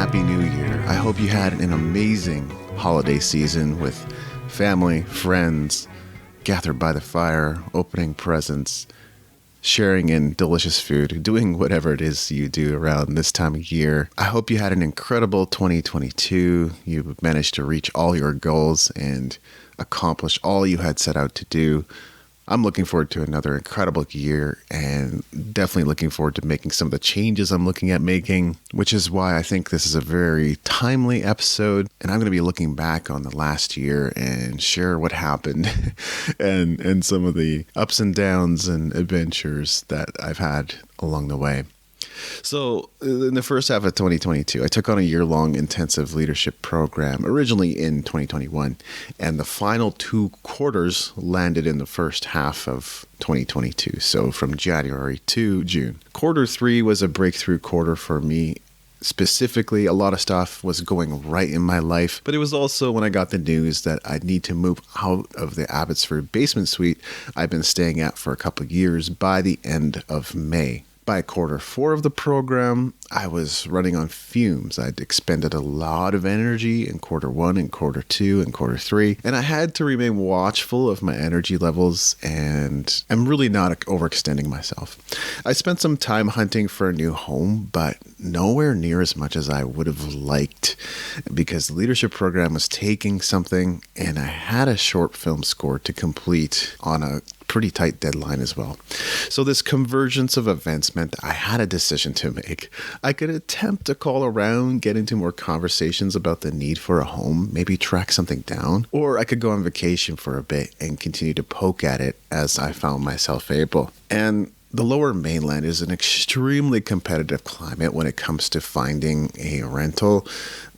Happy New Year. I hope you had an amazing holiday season with family, friends, gathered by the fire, opening presents, sharing in delicious food, doing whatever it is you do around this time of year. I hope you had an incredible 2022. You managed to reach all your goals and accomplish all you had set out to do. I'm looking forward to another incredible year and definitely looking forward to making some of the changes I'm looking at making, which is why I think this is a very timely episode. And I'm going to be looking back on the last year and share what happened and some of the ups and downs and adventures that I've had along the way. So in the first half of 2022, I took on a year-long intensive leadership program, originally in 2021, and the final 2 quarters landed in the first half of 2022, so from January to June. Quarter 3 was a breakthrough quarter for me. Specifically, a lot of stuff was going right in my life, but it was also when I got the news that I'd need to move out of the Abbotsford basement suite I've been staying at for a couple of years by the end of May. By quarter 4 of the program, I was running on fumes. I'd expended a lot of energy in quarter 1 and quarter 2 and quarter 3, and I had to remain watchful of my energy levels, and I'm really not overextending myself. I spent some time hunting for a new home, but nowhere near as much as I would have liked because the leadership program was taking something, and I had a short film score to complete on a pretty tight deadline as well. So this convergence of events meant I had a decision to make. I could attempt to call around, get into more conversations about the need for a home, maybe track something down, or I could go on vacation for a bit and continue to poke at it as I found myself able. And the Lower Mainland is an extremely competitive climate when it comes to finding a rental.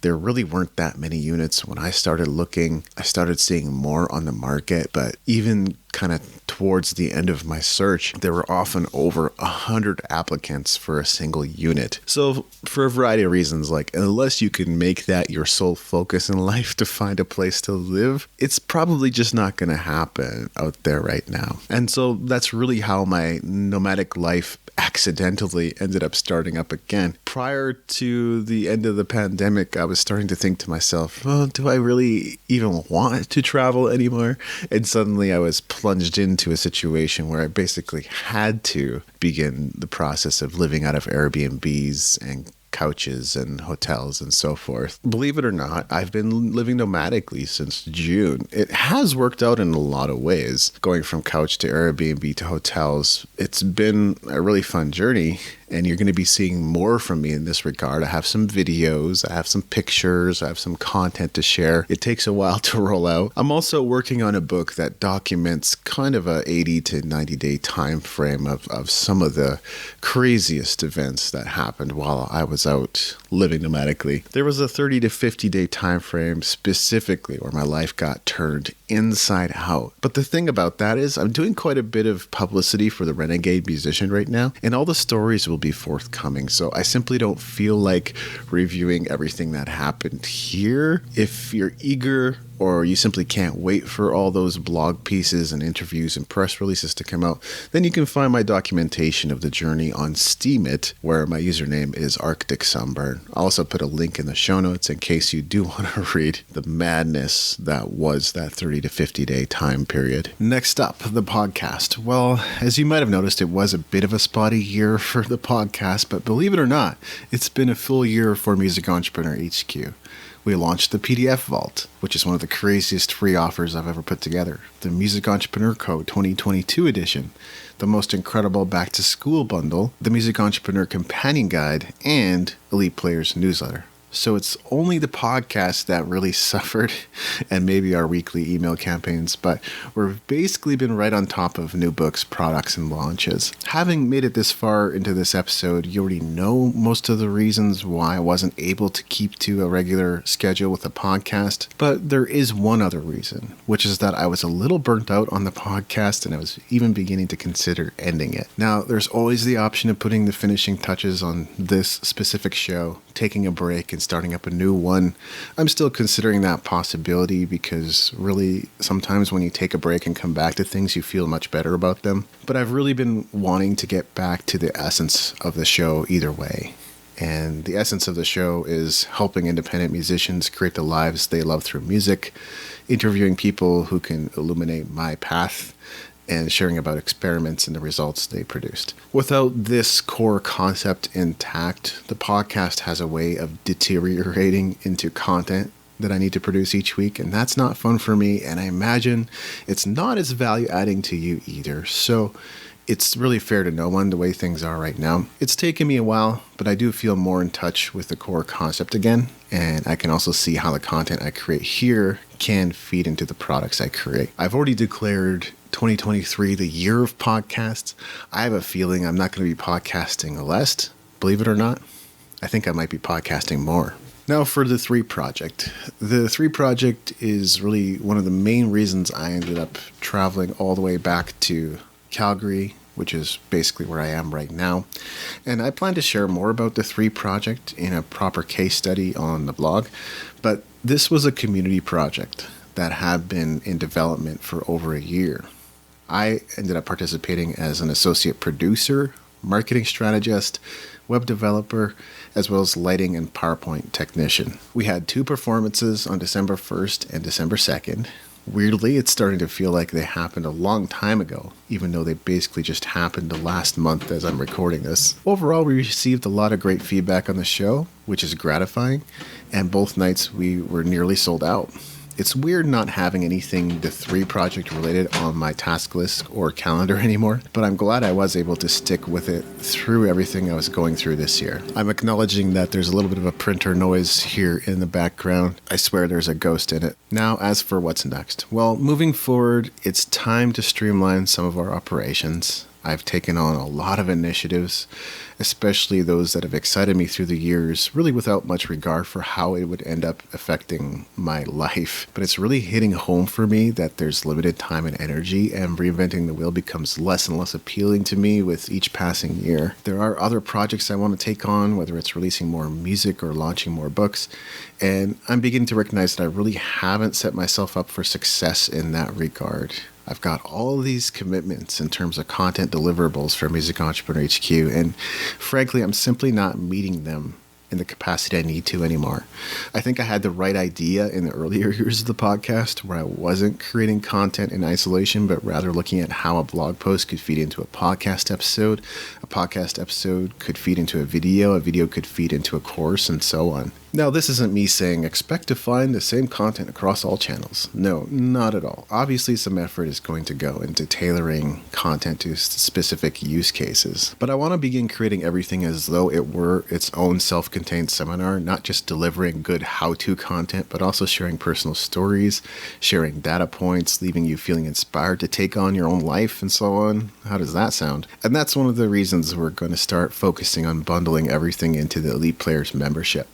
There really weren't that many units. When I started looking, I started seeing more on the market, but even kind of towards the end of my search, there were often over 100 applicants for a single unit. So for a variety of reasons, like unless you can make that your sole focus in life to find a place to live, it's probably just not going to happen out there right now. And so that's really how my nomadic life accidentally ended up starting up again. Prior to the end of the pandemic, I was starting to think to myself, well, do I really even want to travel anymore? And suddenly I was plunged into a situation where I basically had to begin the process of living out of Airbnbs and couches and hotels and so forth. Believe it or not, I've been living nomadically since June. It has worked out in a lot of ways. Going from couch to Airbnb to hotels, it's been a really fun journey, and you're going to be seeing more from me in this regard. I have some videos, I have some pictures, I have some content to share. It takes a while to roll out. I'm also working on a book that documents kind of a 80 to 90 day time frame of some of the craziest events that happened while I was out living nomadically. There was a 30 to 50 day time frame specifically where my life got turned inside out. But the thing about that is I'm doing quite a bit of publicity for the Renegade Musician right now, and all the stories will be forthcoming. So I simply don't feel like reviewing everything that happened here. If you're eager or you simply can't wait for all those blog pieces and interviews and press releases to come out, then you can find my documentation of the journey on Steemit, where my username is Arctic Sunburn. I'll also put a link in the show notes in case you do want to read the madness that was that 30 to 50 day time period. Next up, the podcast. Well, as you might have noticed, it was a bit of a spotty year for the podcast, but believe it or not, it's been a full year for Music Entrepreneur HQ. We launched the PDF Vault, which is one of the craziest free offers I've ever put together. The Music Entrepreneur Code 2022 edition, the most incredible back-to-school bundle, the Music Entrepreneur Companion Guide, and Elite Players newsletter. So it's only the podcast that really suffered, and maybe our weekly email campaigns, but we've basically been right on top of new books, products, and launches. Having made it this far into this episode, you already know most of the reasons why I wasn't able to keep to a regular schedule with the podcast, but there is one other reason, which is that I was a little burnt out on the podcast, and I was even beginning to consider ending it. Now, there's always the option of putting the finishing touches on this specific show, taking a break, and starting up a new one. I'm still considering that possibility because really sometimes when you take a break and come back to things, you feel much better about them. But I've really been wanting to get back to the essence of the show either way. And the essence of the show is helping independent musicians create the lives they love through music, interviewing people who can illuminate my path, and sharing about experiments and the results they produced. Without this core concept intact, the podcast has a way of deteriorating into content that I need to produce each week, and that's not fun for me, and I imagine it's not as value-adding to you either. So it's really fair to no one the way things are right now. It's taken me a while, but I do feel more in touch with the core concept again, and I can also see how the content I create here can feed into the products I create. I've already declared 2023 the year of podcasts. I have a feeling I'm not going to be podcasting less, believe it or not. I think I might be podcasting more. Now for the 3 Project. The 3 Project is really one of the main reasons I ended up traveling all the way back to Calgary, which is basically where I am right now. And I plan to share more about the 3 Project in a proper case study on the blog. But this was a community project that had been in development for over a year. I ended up participating as an associate producer, marketing strategist, web developer, as well as lighting and PowerPoint technician. We had 2 performances on December 1st and December 2nd. Weirdly, it's starting to feel like they happened a long time ago, even though they basically just happened the last month as I'm recording this. Overall, we received a lot of great feedback on the show, which is gratifying, and both nights we were nearly sold out. It's weird not having anything the 3 Project related on my task list or calendar anymore, but I'm glad I was able to stick with it through everything I was going through this year. I'm acknowledging that there's a little bit of a printer noise here in the background. I swear there's a ghost in it. Now, as for what's next. Well, moving forward, it's time to streamline some of our operations. I've taken on a lot of initiatives, especially those that have excited me through the years, really without much regard for how it would end up affecting my life. But it's really hitting home for me that there's limited time and energy, and reinventing the wheel becomes less and less appealing to me with each passing year. There are other projects I want to take on, whether it's releasing more music or launching more books, and I'm beginning to recognize that I really haven't set myself up for success in that regard. I've got all these commitments in terms of content deliverables for Music Entrepreneur HQ, and frankly, I'm simply not meeting them in the capacity I need to anymore. I think I had the right idea in the earlier years of the podcast, where I wasn't creating content in isolation, but rather looking at how a blog post could feed into a podcast episode could feed into a video could feed into a course, and so on. Now, this isn't me saying expect to find the same content across all channels. No, not at all. Obviously, some effort is going to go into tailoring content to specific use cases. But I want to begin creating everything as though it were its own self-contained seminar, not just delivering good how-to content, but also sharing personal stories, sharing data points, leaving you feeling inspired to take on your own life, and so on. How does that sound? And that's one of the reasons we're going to start focusing on bundling everything into the Elite Players membership.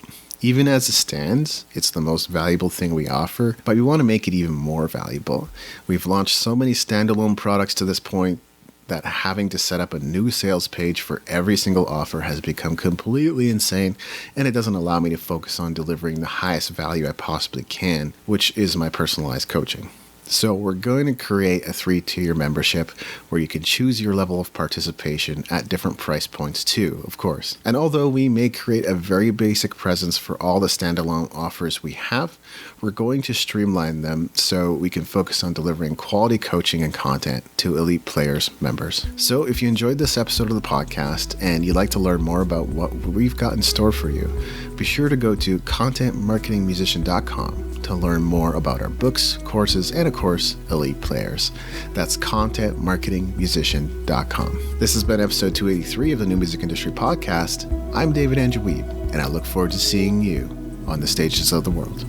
Even as it stands, it's the most valuable thing we offer, but we want to make it even more valuable. We've launched so many standalone products to this point that having to set up a new sales page for every single offer has become completely insane, and it doesn't allow me to focus on delivering the highest value I possibly can, which is my personalized coaching. So we're going to create a 3-tier membership where you can choose your level of participation at different price points too, of course. And although we may create a very basic presence for all the standalone offers we have, we're going to streamline them so we can focus on delivering quality coaching and content to Elite Players members. So if you enjoyed this episode of the podcast and you'd like to learn more about what we've got in store for you, be sure to go to contentmarketingmusician.com to learn more about our books, courses, and of course, Elite Players. That's contentmarketingmusician.com. This has been episode 283 of the New Music Industry Podcast. I'm David Andrew Wiebe, and I look forward to seeing you on the stages of the world.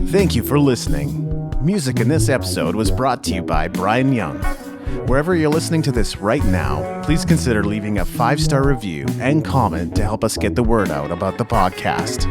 Thank you for listening. Music in this episode was brought to you by Brian Young. Wherever you're listening to this right now, please consider leaving a 5-star review and comment to help us get the word out about the podcast.